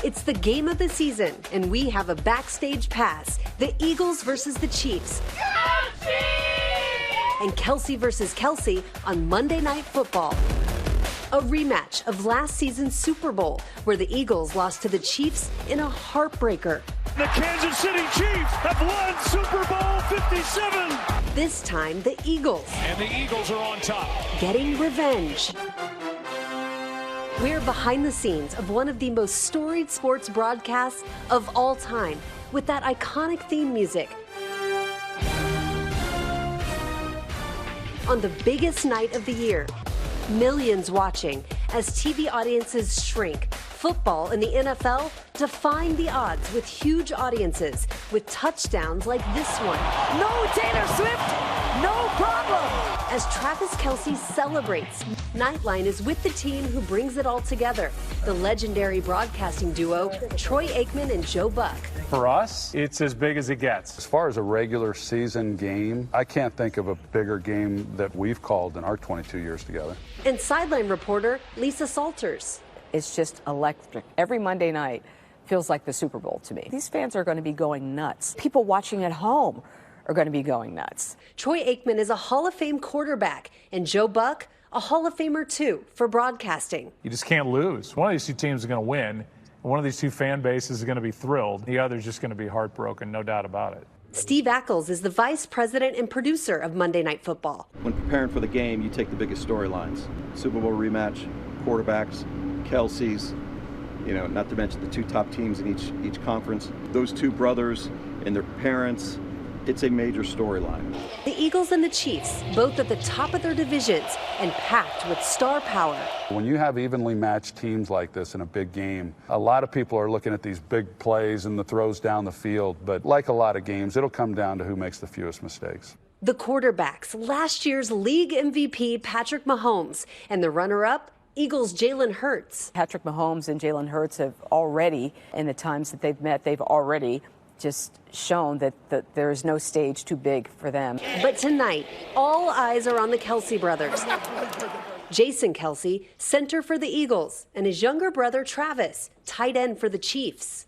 It's the game of the season, and we have a backstage pass. The Eagles versus the Chiefs. Kelce! And Kelce versus Kelce on Monday Night Football. A rematch of last season's Super Bowl, where the Eagles lost to the Chiefs in a heartbreaker. The Kansas City Chiefs have won Super Bowl 57. This time, the Eagles. And the Eagles are on top. Getting revenge. We're behind the scenes of one of the most storied sports broadcasts of all time, with that iconic theme music. On the biggest night of the year, millions watching as TV audiences shrink. Football in the NFL defying the odds with huge audiences, with touchdowns like this one. No Taylor Swift, no problem! As Travis Kelce celebrates, Nightline is with the team who brings it all together. The legendary broadcasting duo, Troy Aikman and Joe Buck. For us, it's as big as it gets. As far as a regular season game, I can't think of a bigger game that we've called in our 22 years together. And sideline reporter Lisa Salters. It's just electric. Every Monday night feels like the Super Bowl to me. These fans are going to be going nuts. People watching at home are going to be going nuts. Troy Aikman is a Hall of Fame quarterback, and Joe Buck, a Hall of Famer too, for broadcasting. You just can't lose. One of these two teams is going to win, and one of these two fan bases is going to be thrilled. The other is just going to be heartbroken, no doubt about it. Steve Ackles is the vice president and producer of Monday Night Football. When preparing for the game, you take the biggest storylines. Super Bowl rematch, quarterbacks, Kelce's, not to mention the two top teams in each conference. Those two brothers and their parents, it's a major storyline. The Eagles and the Chiefs, both at the top of their divisions and packed with star power. When you have evenly matched teams like this in a big game, a lot of people are looking at these big plays and the throws down the field. But like a lot of games, it'll come down to who makes the fewest mistakes. The quarterbacks, last year's league MVP Patrick Mahomes, and the runner-up, Eagles' Jalen Hurts. Patrick Mahomes and Jalen Hurts have already, in the times that they've met, they've already just shown that there is no stage too big for them. But tonight, all eyes are on the Kelce brothers. Jason Kelce, center for the Eagles, and his younger brother Travis, tight end for the Chiefs.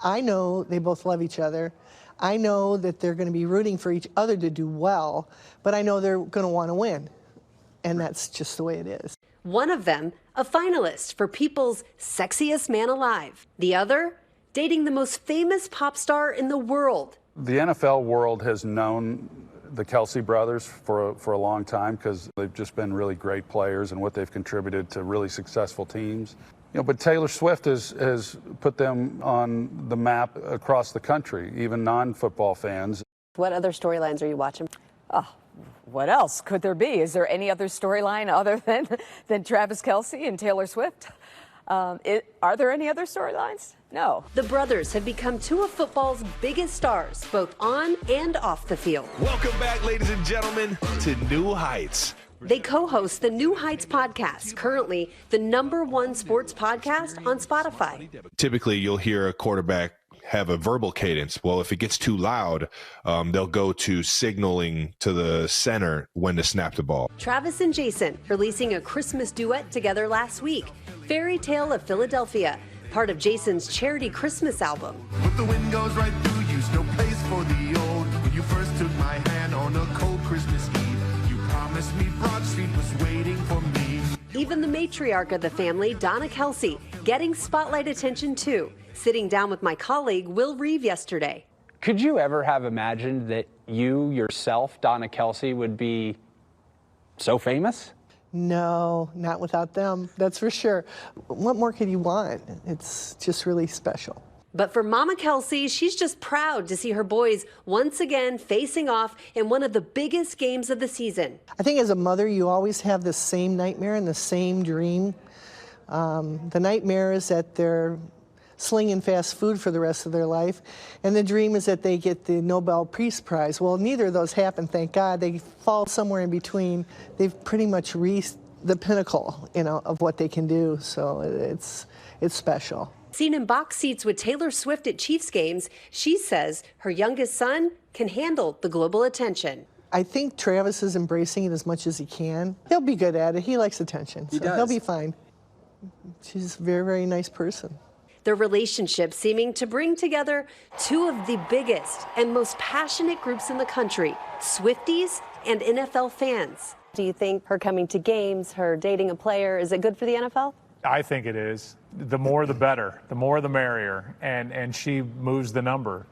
I know they both love each other. I know that they're going to be rooting for each other to do well, but I know they're going to want to win. And that's just the way it is. One of them, a finalist for People's Sexiest Man Alive. The other, dating the most famous pop star in the world. The NFL world has known the Kelce brothers for a long time because they've just been really great players and what they've contributed to really successful teams. But Taylor Swift has put them on the map across the country, even non-football fans. What other storylines are you watching? Oh, what else could there be? Is there any other storyline other than Travis Kelce and Taylor Swift? Are there any other storylines? No. The brothers have become two of football's biggest stars, both on and off the field. Welcome back, ladies and gentlemen, to New Heights. They co-host the New Heights podcast, currently the #1 sports podcast on Spotify. Typically, you'll hear a quarterback have a verbal cadence. Well, if it gets too loud, they'll go to signaling to the center when to snap the ball. Travis and Jason releasing a Christmas duet together last week, Fairy Tale of Philadelphia, part of Jason's charity Christmas album. But the wind goes right through you, no place for the old. When you first took my hand on a cold Christmas Eve, you promised me Broad Street was waiting for me. Even the matriarch of the family, Donna Kelce, getting spotlight attention too, sitting down with my colleague Will Reeve yesterday. Could you ever have imagined that you yourself, Donna Kelce, would be so famous? No, not without them, that's for sure. What more could you want? It's just really special. But for Mama Kelce, she's just proud to see her boys once again facing off in one of the biggest games of the season. I think as a mother, you always have the same nightmare and the same dream. The nightmare is that they're slinging fast food for the rest of their life, and the dream is that they get the Nobel Peace Prize. Well, neither of those happen, thank God. They fall somewhere in between. They've pretty much reached the pinnacle, of what they can do, so it's special. Seen in box seats with Taylor Swift at Chiefs games, she says her youngest son can handle the global attention. I think Travis is embracing it as much as he can. He'll be good at it. He likes attention, so he'll be fine. She's a very, very nice person. Their relationship seeming to bring together two of the biggest and most passionate groups in the country, Swifties and NFL fans. Do you think her coming to games, her dating a player, is it good for the NFL? I think it is. The more the better, the more the merrier, and she moves the number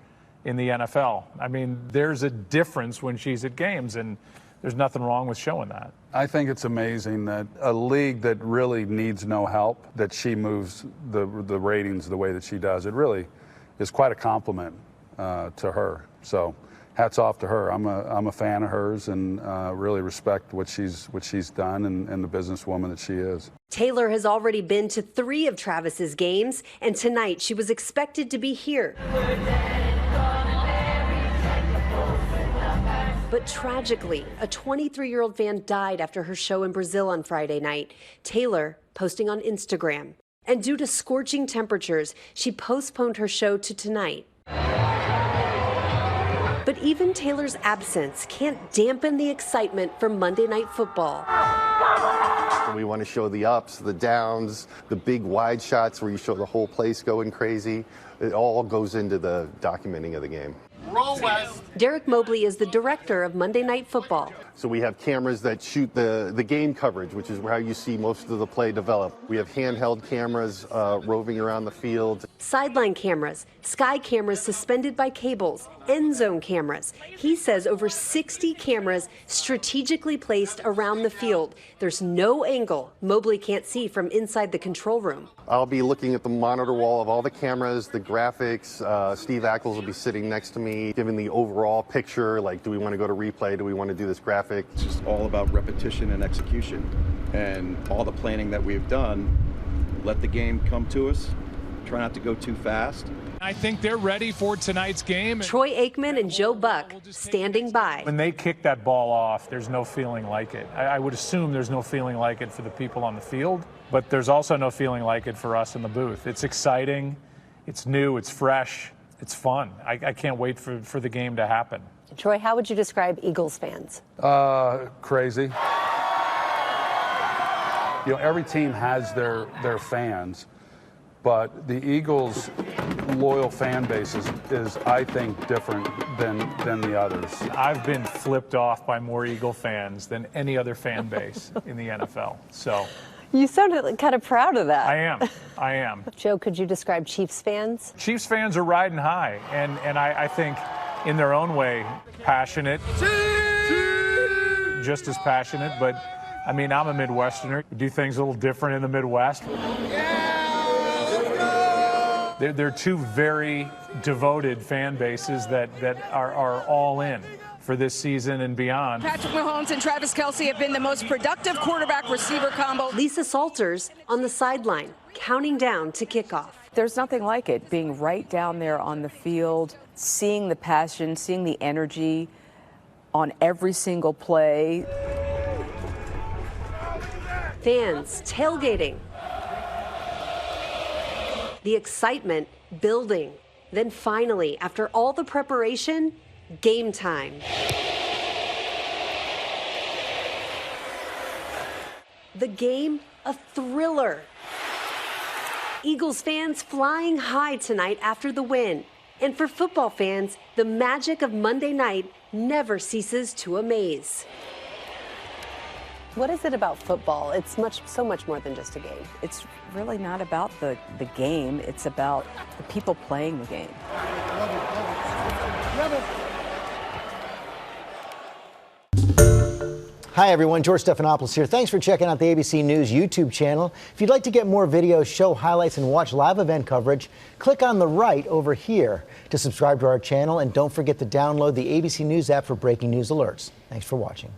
in the NFL. I mean, there's a difference when she's at games, and there's nothing wrong with showing that. I think it's amazing that a league that really needs no help, that she moves the ratings the way that she does. It really is quite a compliment to her. So hats off to her. I'm a fan of hers and really respect what she's done and the businesswoman that she is. Taylor has already been to 3 of Travis's games, and tonight she was expected to be here. But tragically, a 23-year-old fan died after her show in Brazil on Friday night. Taylor posting on Instagram. And due to scorching temperatures, she postponed her show to tonight. But even Taylor's absence can't dampen the excitement for Monday Night Football. We want to show the ups, the downs, the big wide shots where you show the whole place going crazy. It all goes into the documenting of the game. Roll west. Derek Mobley is the director of Monday Night Football. So we have cameras that shoot the game coverage, which is how you see most of the play develop. We have handheld cameras roving around the field. Sideline cameras, sky cameras suspended by cables, end zone cameras. He says over 60 cameras strategically placed around the field. There's no angle Mobley can't see from inside the control room. I'll be looking at the monitor wall of all the cameras, the graphics. Steve Ackles will be sitting next to me, giving the overall picture, like, do we want to go to replay? Do we want to do this graphic? It's just all about repetition and execution. And all the planning that we've done, let the game come to us, try not to go too fast. I think they're ready for tonight's game. Troy Aikman and Joe Buck standing by. When they kick that ball off, there's no feeling like it. I would assume there's no feeling like it for the people on the field, but there's also no feeling like it for us in the booth. It's exciting, it's new, it's fresh, it's fun. I can't wait for the game to happen. Troy, how would you describe Eagles fans? Crazy. You know, every team has their fans, but the Eagles' loyal fan base is I think, different than the others. I've been flipped off by more Eagle fans than any other fan base in the NFL. So You sounded kind of proud of that. I am. Joe, could you describe Chiefs fans? Chiefs fans are riding high, and I think in their own way, passionate, just as passionate, but I mean, I'm a Midwesterner. We do things a little different in the Midwest. They're two very devoted fan bases that are all in for this season and beyond. Patrick Mahomes and Travis Kelce have been the most productive quarterback-receiver combo. Lisa Salters on the sideline, counting down to kickoff. There's nothing like it, being right down there on the field, seeing the passion, seeing the energy on every single play. Fans tailgating. The excitement building. Then finally, after all the preparation, game time. The game, a thriller. Eagles fans flying high tonight after the win. And for football fans, the magic of Monday night never ceases to amaze. What is it about football? It's so much more than just a game. It's really not about the game. It's about the people playing the game. Hi everyone, George Stephanopoulos here. Thanks for checking out the ABC News YouTube channel. If you'd like to get more videos, show highlights, and watch live event coverage, click on the right over here to subscribe to our channel, and don't forget to download the ABC News app for breaking news alerts. Thanks for watching.